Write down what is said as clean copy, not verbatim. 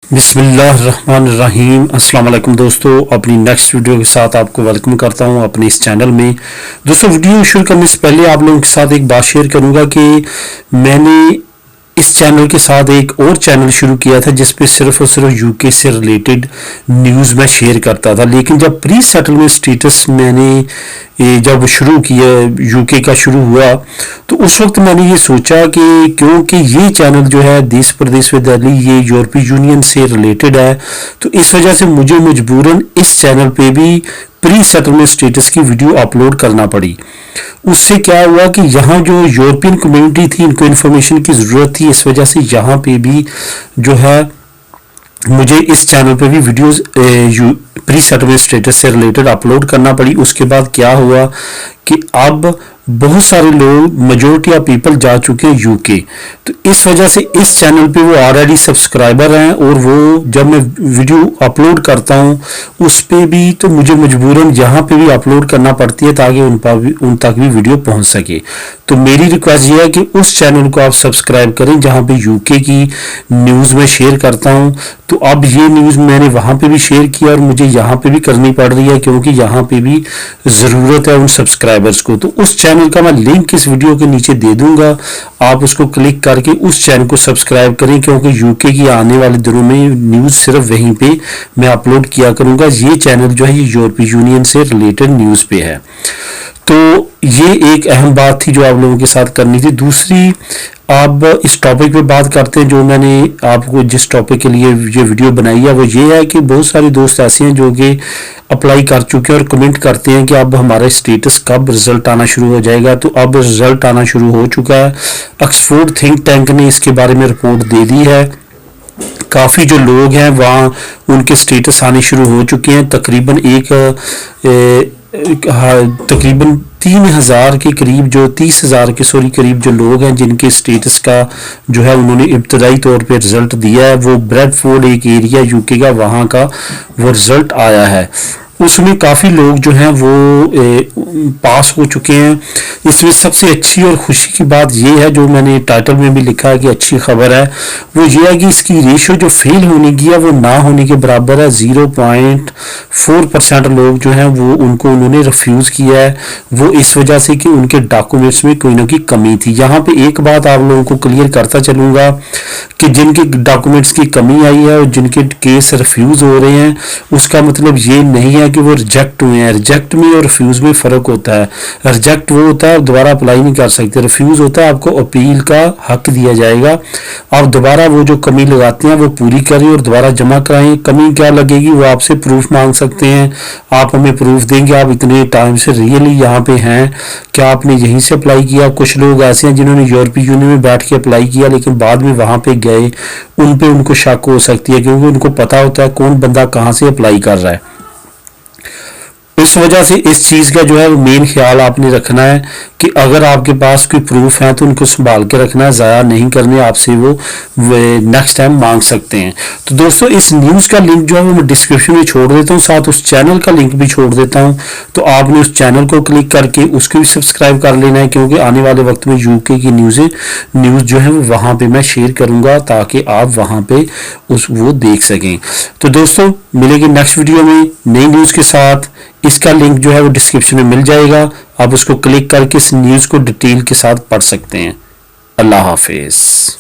बिस्मिल्लाहिर्रहमानिर्रहीम। अस्सलाम वालेकुम दोस्तों, अपनी नेक्स्ट वीडियो के साथ आपको वेलकम करता हूं अपने इस चैनल में। दोस्तों, वीडियो शुरू करने से पहले आप लोगों के साथ एक बात शेयर करूंगा कि मैंने इस चैनल के साथ एक और चैनल शुरू किया था जिस पे सिर्फ और सिर्फ यूके से रिलेटेड न्यूज़ मैं शेयर करता था। लेकिन जब प्री सेटलमेंट स्टेटस मैंने जब शुरू किया, यूके का शुरू हुआ, तो उस वक्त मैंने ये सोचा कि क्योंकि ये चैनल जो है देश प्रदेश with दिल्ली, ये यूरोपीय यूनियन से रिलेटेड है, तो इस वजह से मुझे मजबूरन इस चैनल पे भी प्री सेटलमेंट स्टेटस की वीडियो अपलोड करना पड़ी। उससे क्या हुआ कि यहाँ जो यूरोपियन कम्युनिटी थी, इनको इन्फॉर्मेशन की ज़रूरत थी, इस वजह से यहाँ पे भी जो है मुझे इस चैनल पे भी वीडियोस प्री सेटलमेंट स्टेटस से रिलेटेड अपलोड करना पड़ी। उसके बाद क्या हुआ कि अब बहुत सारे लोग, मेजोरिटी ऑफ पीपल जा चुके हैं यूके, तो इस वजह से इस चैनल पे वो ऑलरेडी सब्सक्राइबर हैं, और वो जब मैं वीडियो अपलोड करता हूँ उस पे भी तो मुझे मजबूरन यहाँ पे भी अपलोड करना पड़ती है ताकि उन तक भी वीडियो पहुँच सके। तो मेरी रिक्वेस्ट ये है कि उस चैनल को आप सब्सक्राइब करें जहाँ पे यूके की न्यूज़ में शेयर करता हूँ। तो अब ये न्यूज़ मैंने वहाँ पे भी शेयर किया और मुझे यहाँ पे भी करनी पड़ रही है क्योंकि यहाँ पे भी ज़रूरत है उन सब्सक्राइबर्स को। तो उस चैनल का मैं लिंक इस वीडियो के नीचे दे दूंगा, आप उसको क्लिक करके उस चैनल को सब्सक्राइब करें क्योंकि यूके की आने वाले दिनों में न्यूज़ सिर्फ वहीं पे मैं अपलोड किया करूँगा। ये चैनल जो है ये यूरोपीय यूनियन से रिलेटेड न्यूज़ पे है। तो ये एक अहम बात थी जो आप लोगों के साथ करनी थी। दूसरी, अब इस टॉपिक पे बात करते हैं जो मैंने आपको जिस टॉपिक के लिए ये वीडियो बनाई है, वो ये है कि बहुत सारे दोस्त ऐसे हैं जो कि अप्लाई कर चुके हैं और कमेंट करते हैं कि अब हमारा स्टेटस कब रिजल्ट आना शुरू हो जाएगा। तो अब रिजल्ट आना शुरू हो चुका है। ऑक्सफोर्ड थिंक टैंक ने इसके बारे में रिपोर्ट दे दी है। काफ़ी जो लोग हैं वहाँ उनके स्टेटस आने शुरू हो चुके हैं। तकरीबन 3,000 के करीब, जो 30,000 के करीब जो लोग हैं जिनके स्टेटस का जो है उन्होंने इब्तदाई तौर पे रिजल्ट दिया है। वो ब्रेडफोर्ड एक एरिया यूके का, वहाँ का वो रिजल्ट आया है। उसमें काफ़ी लोग जो हैं वो पास हो चुके हैं। इसमें सबसे अच्छी और खुशी की बात ये है, जो मैंने टाइटल में भी लिखा है कि अच्छी खबर है, वो ये है कि इसकी रेशियो जो फेल होने की है वो ना होने के बराबर है। 0.4% लोग जो हैं वो उन्होंने रिफ्यूज़ किया है। वो इस वजह से कि उनके डॉक्यूमेंट्स में कोई ना कोई कमी थी। यहाँ पे एक बात आप लोगों को क्लियर करता चलूँगा कि जिनके डॉक्यूमेंट्स की कमी आई है और जिनके केस रिफ्यूज़ हो रहे हैं, उसका मतलब ये नहीं है कि वो रिजेक्ट हुए हैं। रिजेक्ट में और रिफ्यूज़ में फ़र्क होता है। रिजेक्ट वो होता है आप दोबारा अप्लाई नहीं कर सकते। रिफ्यूज़ होता है आपको अपील का हक दिया जाएगा। आप दोबारा वो जो कमी लगाते हैं वो पूरी करें और दोबारा जमा कराएं। कमी क्या लगेगी वो आपसे प्रूफ मांग सकते हैं। आप हमें प्रूफ देंगे आप इतने टाइम से रियली यहाँ पे हैं, क्या आपने यहीं से अप्लाई किया। कुछ लोग ऐसे हैं जिन्होंने यूरोपीय यूनियन में बैठ के अप्लाई किया लेकिन बाद में वहाँ पे गए, उन पे उनको शक हो सकती है क्योंकि उनको पता होता है कौन बंदा कहाँ से अप्लाई कर रहा है। इस वजह से इस चीज़ का जो है मेन ख्याल आपने रखना है कि अगर आपके पास कोई प्रूफ है तो उनको संभाल के रखना है, ज़ाया नहीं करने। आपसे वो नेक्स्ट टाइम मांग सकते हैं। तो दोस्तों, इस न्यूज़ का लिंक जो है वो मैं डिस्क्रिप्शन में छोड़ देता हूँ, साथ उस चैनल का लिंक भी छोड़ देता हूँ। तो आपने उस चैनल को क्लिक करके उसको भी सब्सक्राइब कर लेना है क्योंकि आने वाले वक्त में यूके की न्यूज़ जो है वो वहाँ पर मैं शेयर करूँगा ताकि आप वहाँ पर वो देख सकें। तो दोस्तों, मिलेंगे नेक्स्ट वीडियो में नई न्यूज़ के साथ। इसका लिंक जो है वो डिस्क्रिप्शन में मिल जाएगा, आप उसको क्लिक करके इस न्यूज़ को डिटेल के साथ पढ़ सकते हैं। अल्लाह हाफिज़।